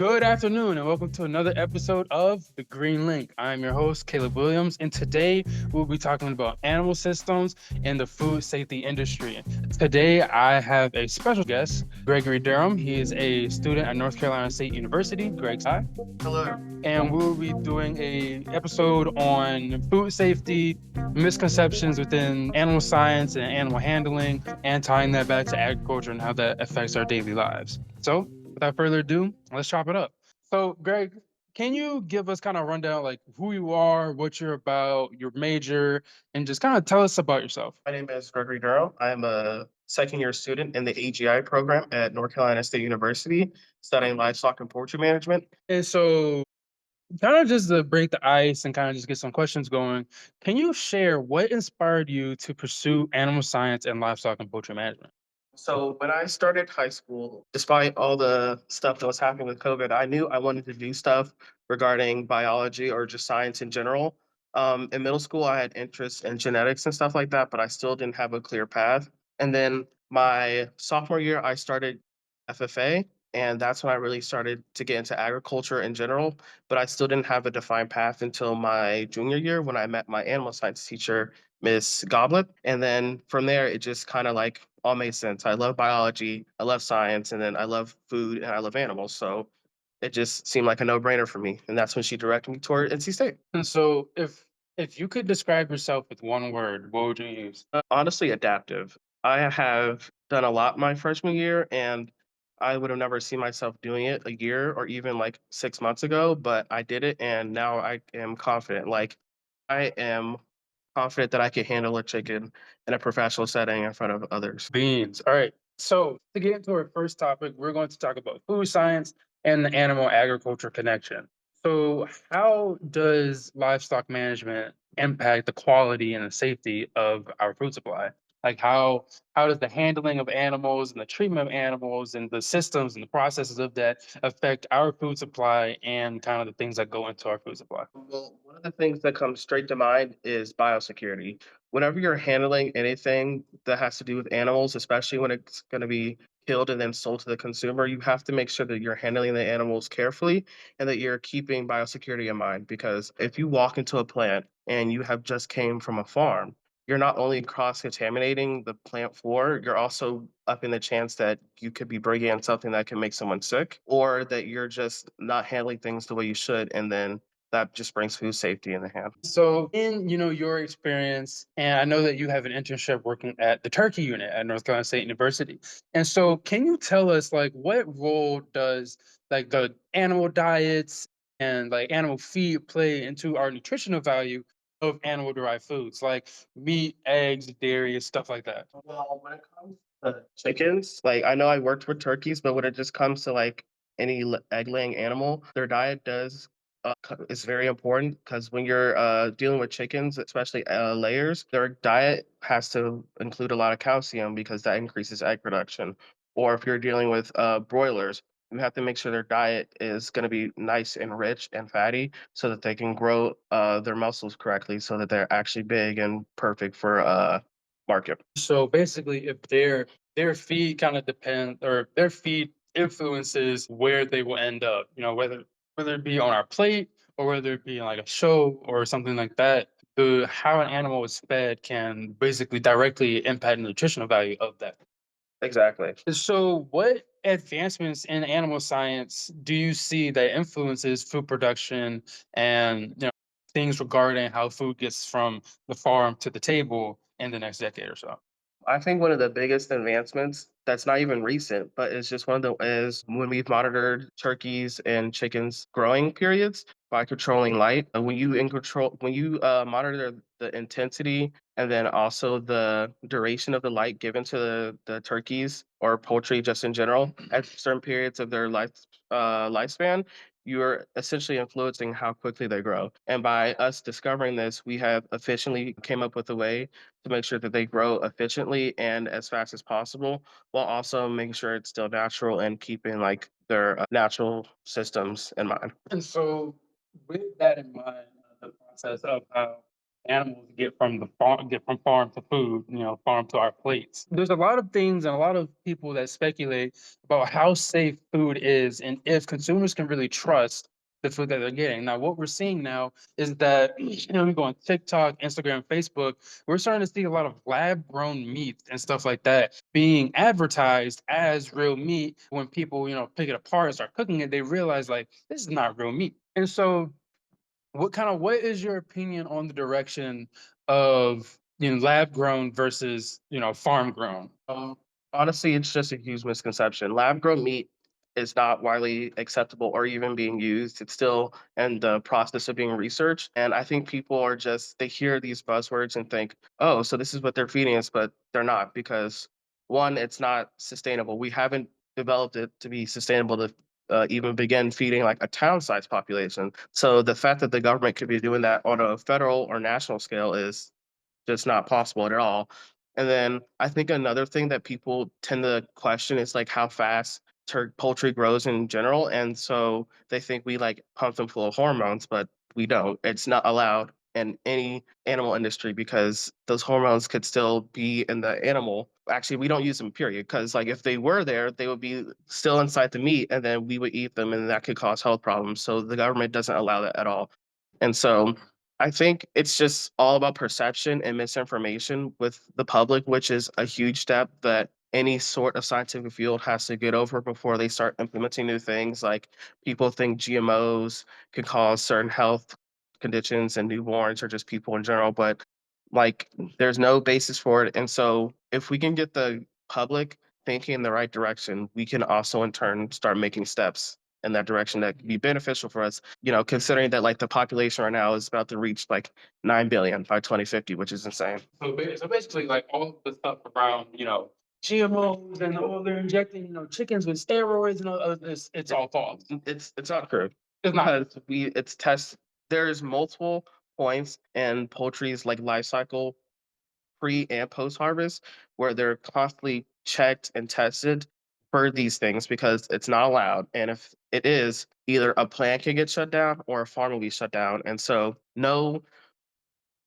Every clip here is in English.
Good afternoon, and welcome to another episode of The Green Link. I'm your host, Caleb Williams, and today we'll be talking about animal systems in the food safety industry. Today, I have a special guest, Gregory Durham. He is a student at North Carolina State University. Greg, hi. Hello. And we'll be doing a episode on food safety, misconceptions within animal science and animal handling, and tying that back to agriculture and how that affects our daily lives. So, without further ado, let's chop it up. So, Greg, can you give us kind of a rundown like who you are, what you're about, your major, and just kind of tell us about yourself? My name is Gregory Durham. I'm a second year student in the AGI program at North Carolina State University, studying livestock and poultry management. And so, kind of just to break the ice and kind of just get some questions going, can you share what inspired you to pursue animal science and livestock and poultry management? So, when I started high school, despite all the stuff that was happening with COVID, I knew I wanted to do stuff regarding biology or just science in general. In middle school, I had interest in genetics and stuff like that, but I still didn't have a clear path. And then my sophomore year, I started FFA, and that's when I really started to get into agriculture in general. But I still didn't have a defined path until my junior year when I met my animal science teacher, Miss Goblet. And then from there, it just kind of like all made sense. I love biology, I love science, and then I love food and I love animals. So it just seemed like a no brainer for me. And that's when she directed me toward NC State. And so if you could describe yourself with one word, what would you use? Honestly, adaptive. I have done a lot my freshman year, and I would have never seen myself doing it a year or even like 6 months ago, but I did it, and now I am confident. Like, I am confident that I can handle a chicken in a professional setting in front of others. Beans. All right. So to get into our first topic, we're going to talk about food science and the animal agriculture connection. So how does livestock management impact the quality and the safety of our food supply? Like how does the handling of animals and the treatment of animals and the systems and the processes of that affect our food supply and kind of the things that go into our food supply? Well, one of the things that comes straight to mind is biosecurity. Whenever you're handling anything that has to do with animals, especially when it's going to be killed and then sold to the consumer, you have to make sure that you're handling the animals carefully and that you're keeping biosecurity in mind. Because if you walk into a plant and you have just came from a farm, you're not only cross contaminating the plant floor, you're also up in the chance that you could be bringing in something that can make someone sick, or that you're just not handling things the way you should. And then that just brings food safety in the hand. So, in your experience, and I know that you have an internship working at the turkey unit at North Carolina State University. And so, can you tell us like what role does like the animal diets and like animal feed play into our nutritional value of animal derived foods like meat, eggs, dairy, and stuff like that? Well, when it comes to chickens, like I know I worked with turkeys, but when it just comes to like any egg laying animal, their diet does is very important because when you're dealing with chickens, especially layers, their diet has to include a lot of calcium because that increases egg production. Or if you're dealing with broilers, you have to make sure their diet is going to be nice and rich and fatty so that they can grow their muscles correctly so that they're actually big and perfect for market. So basically, if their feed kind of depend or their feed influences where they will end up, whether it be on our plate or whether it be in like a show or something like that, the how an animal is fed can basically directly impact the nutritional value of that. Exactly. So what advancements in animal science do you see that influences food production and things regarding how food gets from the farm to the table in the next decade or so? I think one of the biggest advancements that's not even recent, but it's just one of the is when we've monitored turkeys and chickens growing periods by controlling light. When you monitor the intensity and then also the duration of the light given to the turkeys or poultry just in general at certain periods of their lifespan, you're essentially influencing how quickly they grow. And by us discovering this, we have efficiently came up with a way to make sure that they grow efficiently and as fast as possible, while also making sure it's still natural and keeping like their natural systems in mind. And so, with that in mind, the process of how animals get from farm to food, farm to our plates. There's a lot of things and a lot of people that speculate about how safe food is and if consumers can really trust the food that they're getting. Now, what we're seeing now is that we go on TikTok, Instagram, Facebook, we're starting to see a lot of lab grown meats and stuff like that being advertised as real meat. When people, pick it apart and start cooking it, they realize like this is not real meat. And so what is your opinion on the direction of lab grown versus farm grown? Honestly, it's just a huge misconception. Lab grown meat is not widely acceptable or even being used. It's still in the process of being researched. And I think people are just, they hear these buzzwords and think, oh, so this is what they're feeding us, but they're not because one, it's not sustainable. We haven't developed it to be sustainable to even begin feeding like a town sized population. So the fact that the government could be doing that on a federal or national scale is just not possible at all. And then I think another thing that people tend to question is like how fast poultry grows in general. And so they think we like pump them full of hormones, but we don't. It's not allowed in any animal industry because those hormones could still be in the animal. Actually, we don't use them, period. Because like if they were there, they would be still inside the meat and then we would eat them and that could cause health problems. So the government doesn't allow that at all. And so I think it's just all about perception and misinformation with the public, which is a huge step that any sort of scientific field has to get over before they start implementing new things. Like people think GMOs could cause certain health conditions in newborns or just people in general, but like there's no basis for it. And so if we can get the public thinking in the right direction, we can also in turn start making steps in that direction that could be beneficial for us, considering that like the population right now is about to reach like 9 billion by 2050, which is insane. So basically, like all the stuff around, GMOs and all they're injecting, chickens with steroids and all it's all false. It's not true It's not. because we it's test there's multiple points in poultry's like life cycle pre and post harvest where they're constantly checked and tested for these things because it's not allowed. And if it is, either a plant can get shut down or a farm will be shut down. And so no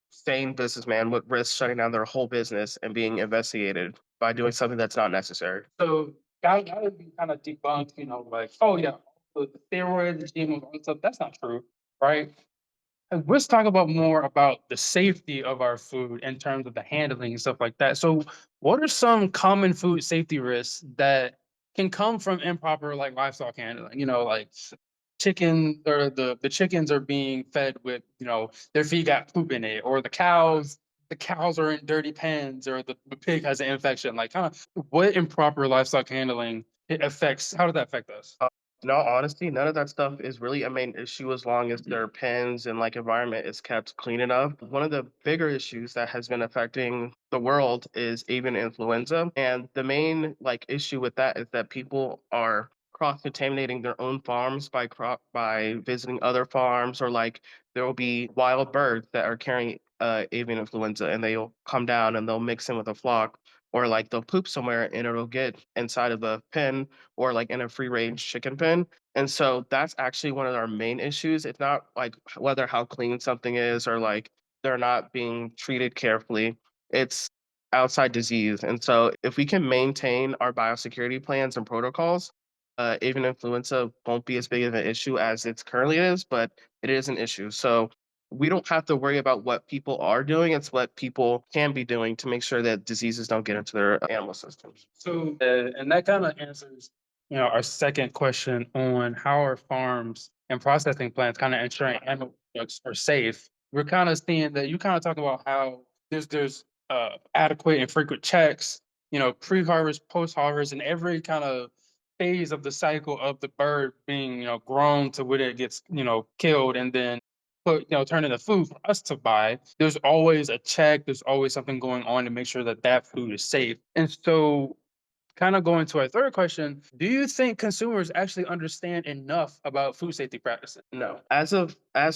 sane businessman would risk shutting down their whole business and being investigated by doing something that's not necessary. So that would be kind of debunked, like, oh yeah, the steroids, the GMOs, all that stuff, that's not true, right? And let's talk about more about the safety of our food in terms of the handling and stuff like that. So, what are some common food safety risks that can come from improper like livestock handling? Like chicken or the chickens are being fed with, their feed got poop in it, or the cows are in dirty pens, or the pig has an infection. Like, kind of what improper livestock handling it affects. How does that affect us? In all honesty, none of that stuff is really a main issue as long as their pens and like environment is kept clean enough. One of the bigger issues that has been affecting the world is avian influenza. And the main like issue with that is that people are cross-contaminating their own farms by visiting other farms or like there will be wild birds that are carrying avian influenza and they'll come down and they'll mix in with a flock or like they'll poop somewhere and it'll get inside of a pen or like in a free range chicken pen. And so that's actually one of our main issues. It's not like whether how clean something is or like they're not being treated carefully. It's outside disease. And so if we can maintain our biosecurity plans and protocols, avian influenza won't be as big of an issue as it currently is, but it is an issue. So we don't have to worry about what people are doing. It's what people can be doing to make sure that diseases don't get into their animal systems. So, and that kind of answers, our second question on how are farms and processing plants kind of ensuring animal products are safe. We're kind of seeing that you kind of talk about how there's adequate and frequent checks, pre-harvest, post-harvest, and every kind of phase of the cycle of the bird being, grown to when it gets, killed and then turned into food for us to buy. There's always a check. There's always something going on to make sure that that food is safe. And so kind of going to our third question, do you think consumers actually understand enough about food safety practices? No. As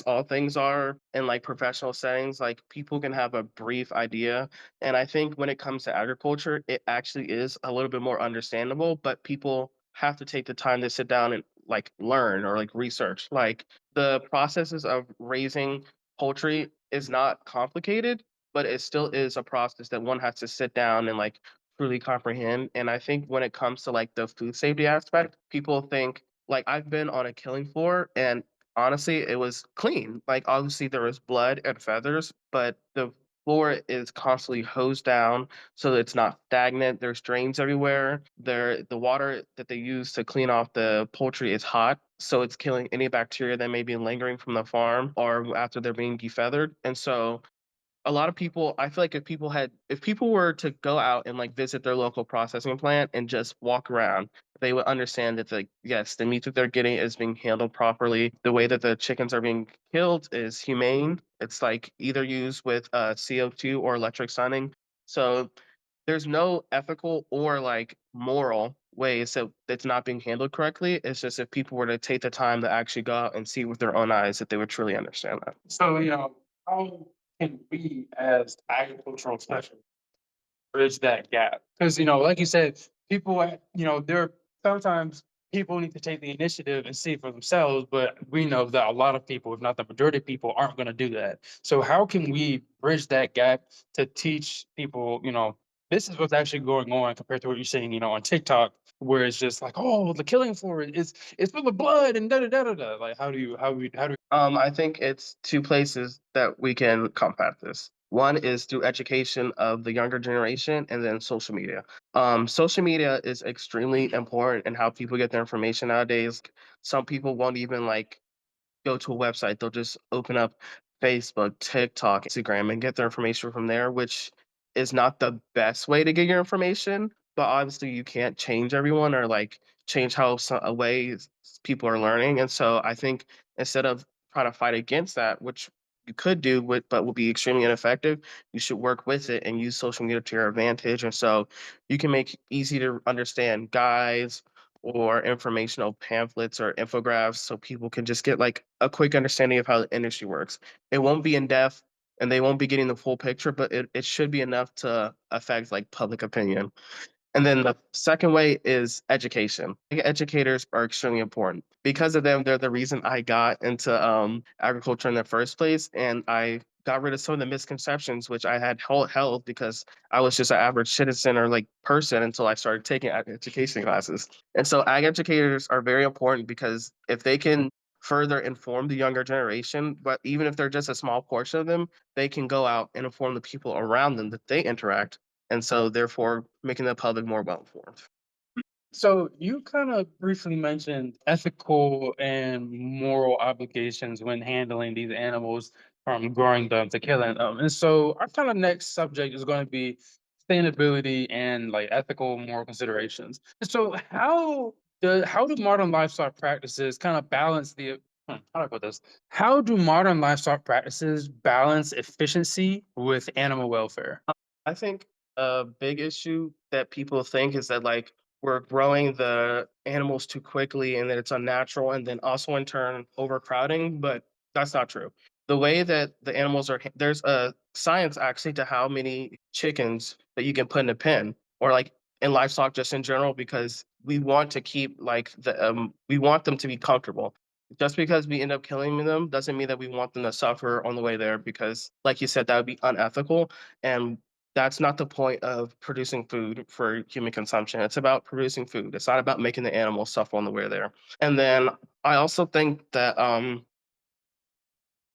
all things are in like professional settings, like people can have a brief idea. And I think when it comes to agriculture, it actually is a little bit more understandable, but people have to take the time to sit down and like learn or like research. Like the processes of raising poultry is not complicated, but it still is a process that one has to sit down and like truly comprehend. And I think when it comes to like the food safety aspect, people think like I've been on a killing floor and honestly it was clean. Like obviously there was blood and feathers, but the floor is constantly hosed down so that it's not stagnant. There's drains everywhere. The water that they use to clean off the poultry is hot, so it's killing any bacteria that may be lingering from the farm or after they're being defeathered. And so a lot of people, I feel like if people were to go out and like visit their local processing plant and just walk around, they would understand that like yes, the meat that they're getting is being handled properly. The way that the chickens are being killed is humane. It's like either used with CO2 or electric sunning. So there's no ethical or like moral ways that it's not being handled correctly. It's just if people were to take the time to actually go out and see with their own eyes that they would truly understand that. So, how can we as agricultural specialists bridge that gap? Because, like you said, people, there are sometimes people need to take the initiative and see for themselves, but we know that a lot of people, if not the majority of people, aren't going to do that. So, how can we bridge that gap to teach people, this is what's actually going on compared to what you're saying, on TikTok, where it's just like, oh, the killing floor is it's full of blood and da da da da da. Like, how do I think it's two places that we can combat this. One is through education of the younger generation, and then social media. Social media is extremely important in how people get their information nowadays. Some people won't even like go to a website, they'll just open up Facebook, TikTok, Instagram, and get their information from there, which is not the best way to get your information. But obviously, you can't change everyone or like change how a way people are learning. And so I think instead of trying to fight against that, which you could do, but will be extremely ineffective, you should work with it and use social media to your advantage. And so you can make easy to understand guides or informational pamphlets or infographics so people can just get like a quick understanding of how the industry works. It won't be in depth and they won't be getting the full picture, but it should be enough to affect like public opinion. And then the second way is education. Educators are extremely important. Because of them, they're the reason I got into agriculture in the first place. And I got rid of some of the misconceptions which I had held because I was just an average citizen or like person until I started taking education classes. And so ag educators are very important because if they can further inform the younger generation, but even if they're just a small portion of them, they can go out and inform the people around them that they interact and so therefore making the public more well informed. So you kind of briefly mentioned ethical and moral obligations when handling these animals from growing them to killing them. And so our kind of next subject is going to be sustainability and like ethical moral considerations. And so how do modern livestock practices kind of balance how do I put this? How do modern livestock practices balance efficiency with animal welfare? I think a big issue that people think is that like we're growing the animals too quickly and that it's unnatural and then also in turn overcrowding, but that's not true. The way that the animals are, there's a science actually to how many chickens that you can put in a pen or like in livestock just in general because we want to keep like we want them to be comfortable. Just because we end up killing them doesn't mean that we want them to suffer on the way there because like you said that would be unethical and that's not the point of producing food for human consumption. It's about producing food. It's not about making the animals suffer on the way there. And then I also think that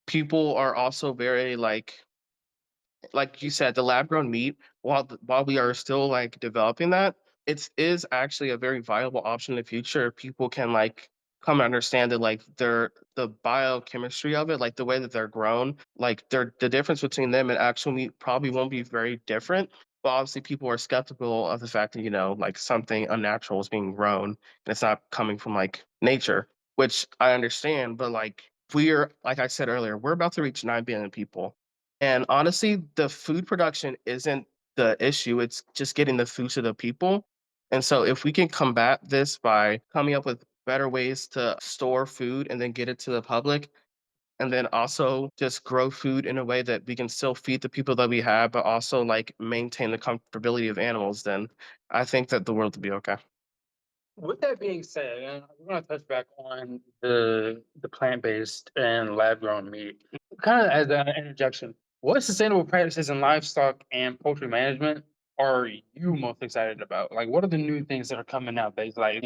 people are also very like you said, the lab grown meat, while we are still like developing that, it is actually a very viable option in the future. People can like come to understand that like the biochemistry of it, like the way that they're grown, like the difference between them and actual meat probably won't be very different. But obviously people are skeptical of the fact that, like something unnatural is being grown and it's not coming from like nature, which I understand, but like we're like I said earlier, we're about to reach 9 billion people and honestly, the food production isn't the issue, it's just getting the food to the people. And so if we can combat this by coming up with better ways to store food and then get it to the public, and then also just grow food in a way that we can still feed the people that we have, but also like maintain the comfortability of animals, then I think that the world will be okay. With that being said, and we're going to touch back on the plant based and lab grown meat. Kind of as an interjection, what sustainable practices in livestock and poultry management are you most excited about? Like, what are the new things that are coming out that's like,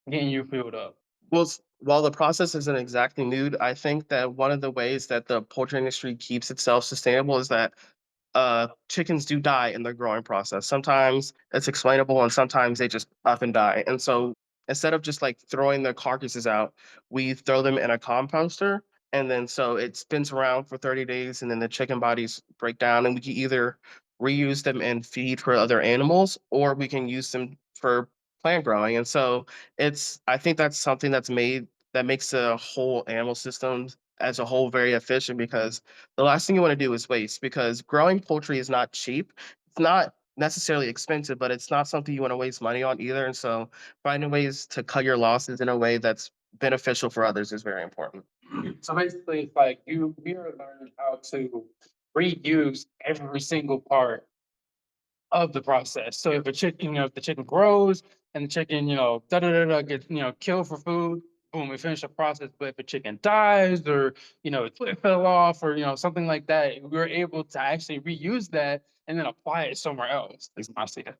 getting you filled up? Well, while the process isn't exactly new, I think that one of the ways that the poultry industry keeps itself sustainable is that chickens do die in the growing process. Sometimes it's explainable, and sometimes they just up and die. And so instead of just like throwing the carcasses out, we throw them in a composter, and then so it spins around for 30 days, and then the chicken bodies break down, and we can either reuse them and feed for other animals, or we can use them for plant growing. And so I think that's something that makes the whole animal systems as a whole very efficient because the last thing you wanna do is waste because growing poultry is not cheap. It's not necessarily expensive, but it's not something you wanna waste money on either, and so finding ways to cut your losses in a way that's beneficial for others is very important. So basically, it's like we are learning how to reuse every single part of the process. So if a chicken, if the chicken grows and the chicken, da da da da gets, killed for food, boom, we finish the process. But if a chicken dies or, its foot fell off or, something like that, we're able to actually reuse that and then apply it somewhere else. Is my see it.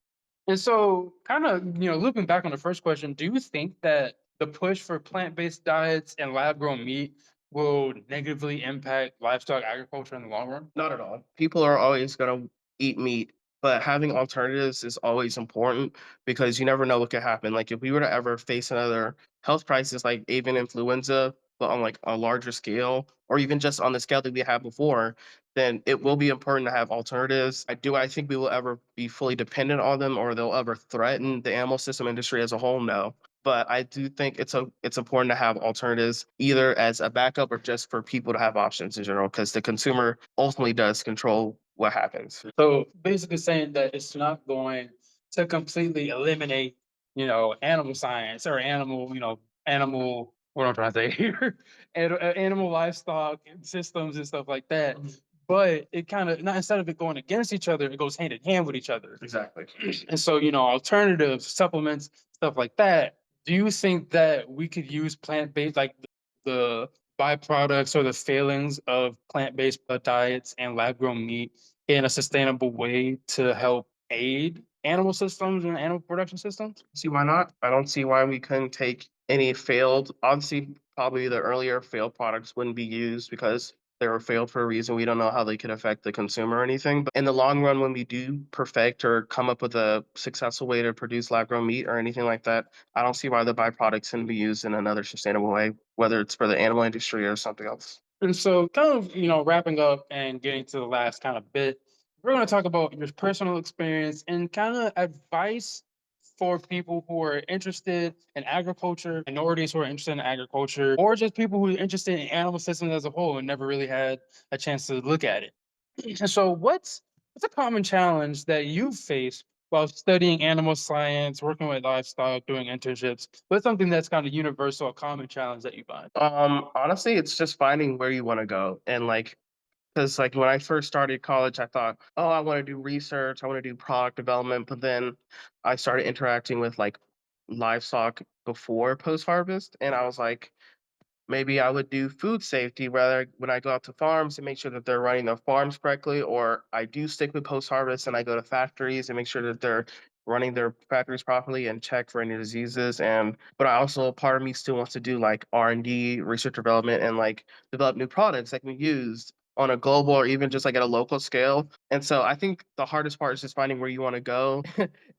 And so kind of, looping back on the first question, do you think that the push for plant-based diets and lab-grown meat will negatively impact livestock agriculture in the long run? Not at all. People are always gonna eat meat, but having alternatives is always important because you never know what could happen. Like if we were to ever face another health crisis like avian influenza, but on like a larger scale, or even just on the scale that we had before, then it will be important to have alternatives. I think we will ever be fully dependent on them or they'll ever threaten the animal system industry as a whole? No. But I do think it's important to have alternatives either as a backup or just for people to have options in general, because the consumer ultimately does control what happens. So basically saying that it's not going to completely eliminate, animal science or animal, what I'm trying to say here, animal livestock systems and stuff like that. But it kind of not instead of it going against each other, it goes hand in hand with each other. Exactly. And so, alternative supplements, stuff like that. Do you think that we could use plant-based, like the byproducts or the failings of plant-based diets and lab-grown meat in a sustainable way to help aid animal systems and animal production systems? See why not? I don't see why we couldn't take any failed obviously, probably the earlier failed products wouldn't be used because they were failed for a reason. We don't know how they could affect the consumer or anything. But in the long run, when we do perfect or come up with a successful way to produce lab-grown meat or anything like that, I don't see why the byproducts couldn't be used in another sustainable way, whether it's for the animal industry or something else. And so, kind of, wrapping up and getting to the last kind of bit, we're going to talk about your personal experience and kind of advice for people who are interested in agriculture, minorities who are interested in agriculture, or just people who are interested in animal systems as a whole and never really had a chance to look at it. And so, what's a common challenge that you face while studying animal science, working with livestock, doing internships? What's something that's kind of universal, a common challenge that you find? Honestly, it's just finding where you want to go and like because like when I first started college, I thought, oh, I want to do research, I want to do product development, but then I started interacting with like livestock before post harvest, and I was like, maybe I would do food safety rather when I go out to farms and make sure that they're running their farms correctly, or I do stick with post harvest and I go to factories and make sure that they're running their factories properly and check for any diseases. And but I also part of me still wants to do like R&D, research development, and like develop new products that can be used on a global or even just like at a local scale. And so I think the hardest part is just finding where you want to go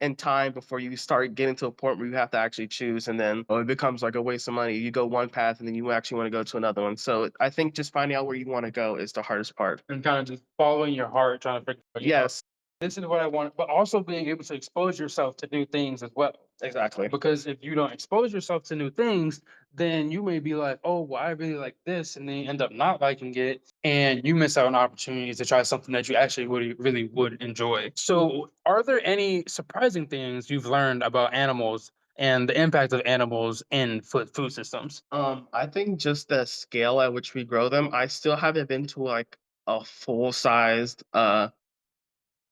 in time before you start getting to a point where you have to actually choose, and then it becomes like a waste of money. You go one path and then you actually want to go to another one. So I think just finding out where you want to go is the hardest part. And kind of just following your heart, trying to figure out, Yes, this is what I want, but also being able to expose yourself to new things as well. exactly. Because if you don't expose yourself to new things, then you may be like, oh, well, I really like this, and then you end up not liking it, and you miss out on opportunities to try something that you actually really would enjoy. So, are there any surprising things you've learned about animals and the impact of animals in food systems? I think just the scale at which we grow them. I still haven't been to like a full sized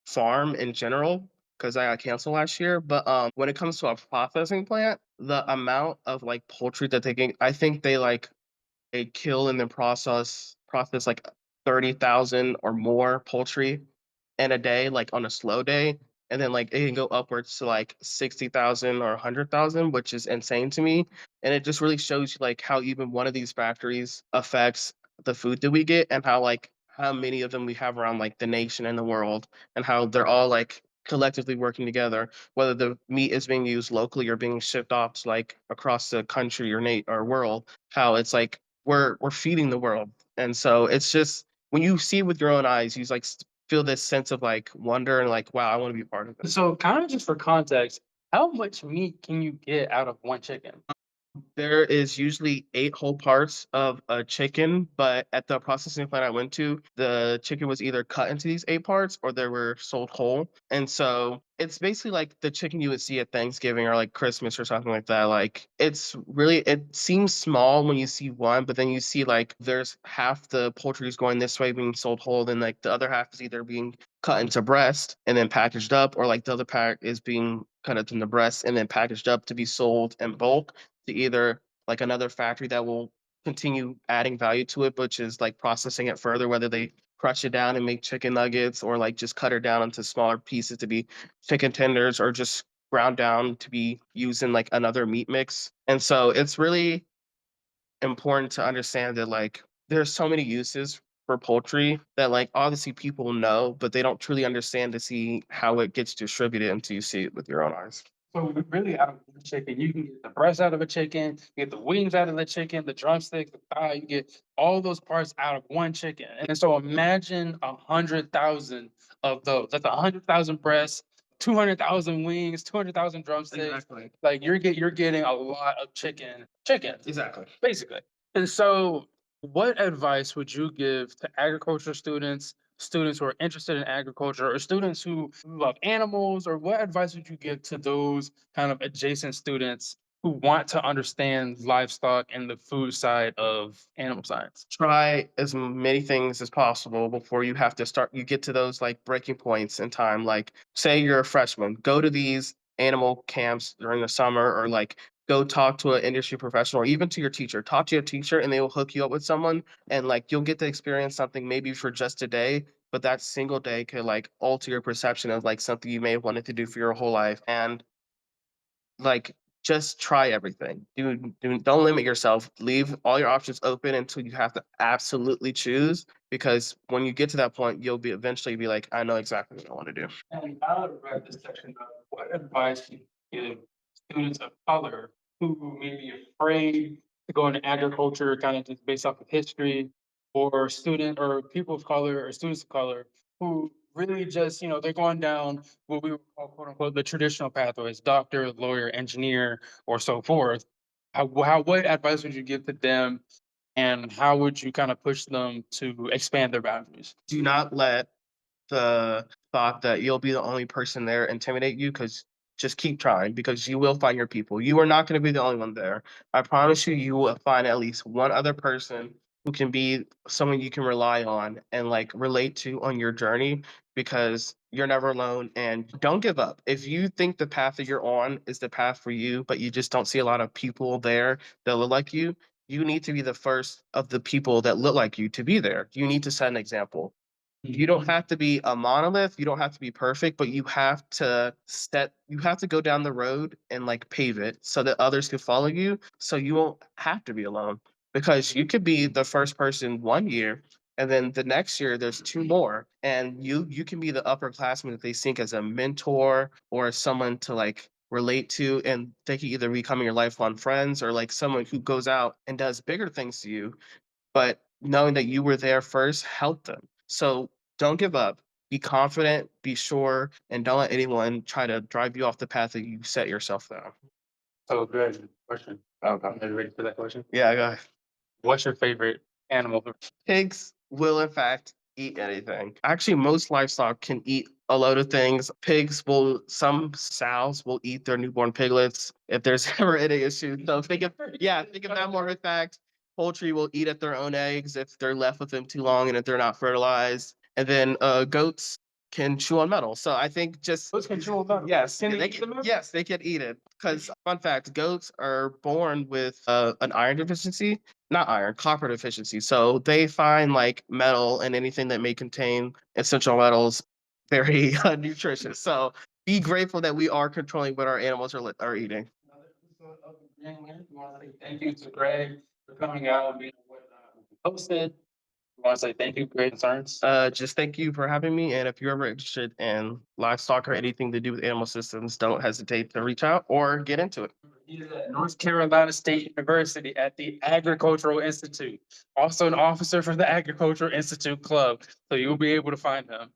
farm in general because I got canceled last year. But when it comes to a processing plant, the amount of like poultry that they can, I think they like they kill and then process like 30,000 or more poultry in a day, like on a slow day. And then like it can go upwards to like 60,000 or 100,000, which is insane to me. And it just really shows you like how even one of these factories affects the food that we get and how like how many of them we have around like the nation and the world and how they're all like collectively working together, whether the meat is being used locally or being shipped off to like across the country or or world, how it's like we're feeding the world. And so it's just when you see it with your own eyes, you like feel this sense of like wonder and like, wow, I want to be a part of this. So, kind of just for context, how much meat can you get out of one chicken? There is usually 8 whole parts of a chicken, but at the processing plant I went to, the chicken was either cut into these 8 parts or they were sold whole, and so it's basically like the chicken you would see at Thanksgiving or, like, Christmas or something like that, like, it's really it seems small when you see one, but then you see, like, there's half the poultry is going this way being sold whole, then, like, the other half is either being cut into breast and then packaged up, or, like, the other part is being cut up in the breast and then packaged up to be sold in bulk to either like another factory that will continue adding value to it, which is like processing it further, whether they crush it down and make chicken nuggets or like just cut it down into smaller pieces to be chicken tenders or just ground down to be used in like another meat mix. And so it's really important to understand that like there's so many uses for poultry that like obviously people know, but they don't truly understand to see how it gets distributed until you see it with your own eyes. So really, out of one chicken, you can get the breast out of a chicken, you get the wings out of the chicken, the drumstick, the thigh. You get all those parts out of one chicken. And so imagine 100,000 of those. That's 100,000 breasts, 200,000 wings, 200,000 drumsticks. Exactly. Like you're getting a lot of chicken, Exactly. basically. And so, what advice would you give to agriculture students, students who are interested in agriculture, or students who love animals, or what advice would you give to those kind of adjacent students who want to understand livestock and the food side of animal science? Try as many things as possible before you have to start you get to those like breaking points in time. Like say you're a freshman, go to these animal camps during the summer or like go talk to an industry professional or even to your teacher. Talk to your teacher and they will hook you up with someone and like you'll get to experience something maybe for just a day, but that single day could like alter your perception of like something you may have wanted to do for your whole life. And like, just try everything. Don't limit yourself. Leave all your options open until you have to absolutely choose, because when you get to that point, you'll be eventually be like, "I know exactly what I wanna do." And now to wrap this section up, what advice do you give students of color who may be afraid to go into agriculture, kind of just based off of history, or student or people of color or students of color who really just, they're going down what we would call quote unquote the traditional pathways, doctor, lawyer, engineer, or so forth. What advice would you give to them and how would you kind of push them to expand their boundaries? Do not let the thought that you'll be the only person there intimidate you, because just keep trying because you will find your people. You are not gonna be the only one there. I promise you, you will find at least one other person who can be someone you can rely on and, like, relate to on your journey, because you're never alone, and don't give up. If you think the path that you're on is the path for you, but you just don't see a lot of people there that look like you need to be the first of the people that look like you to be there. You need to set an example. You don't have to be a monolith, you don't have to be perfect, but you have to go down the road and, like, pave it so that others can follow you, so you won't have to be alone. Because you could be the first person one year, and then the next year there's 2 more, and you can be the upperclassman that they think as a mentor or as someone to, like, relate to, and they can either become your lifelong friends or, like, someone who goes out and does bigger things to you, but knowing that you were there first helped them. So don't give up. Be confident, be sure, and don't let anyone try to drive you off the path that you set yourself down. So good question. Okay. Are you ready for that question? Yeah, go ahead. What's your favorite animal? Pigs will, in fact, eat anything. Actually, most livestock can eat a load of things. Some sows will eat their newborn piglets if there's ever any issue. So think of that more of a fact. Poultry will eat at their own eggs if they're left with them too long and if they're not fertilized. And then goats can chew on metal. So I think just What's control about? yes, Can yeah, they eat the metal? yes, they can eat it. Because fun fact, goats are born with an iron deficiency, not iron, copper deficiency. So they find like metal and anything that may contain essential metals very nutritious. So be grateful that we are controlling what our animals are eating. Another episode of the Green Lantern. We want to say thank you to Greg for coming out and being what we posted. We want to say thank you, Great Concerns. Just thank you for having me. And if you're ever interested in livestock or anything to do with animal systems, don't hesitate to reach out or get into it. He is at North Carolina State University at the Agricultural Institute, also an officer for the Agricultural Institute Club. So you'll be able to find him.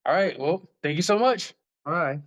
All right. Well, thank you so much. All right.